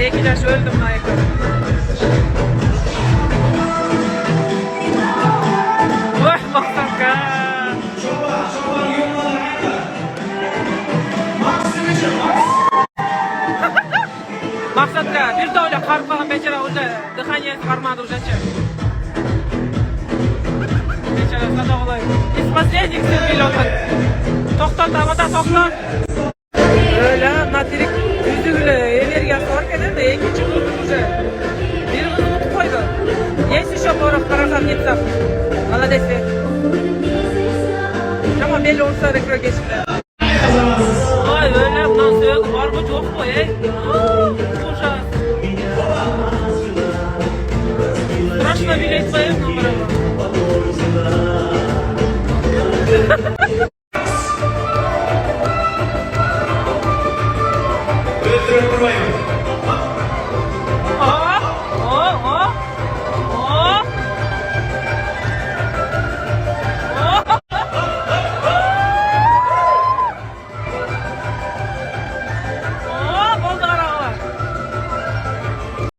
2 yaş öldüm ayakta. Vah Maksat'ka. Maksat'ka bir de öyle karıp kalan beçara уже дыхание çıkarmadı уже. Beçara sada olay. Из последних сил миллионlar. Toktan tamada toktan. Öyle natirik yüzüyle enerjisi varken de ikinci kurdum уже. Bir kız unutup koydu. Есть еще порох карасан нетсақ. Молодец. Ama belli olsa rekor geçti.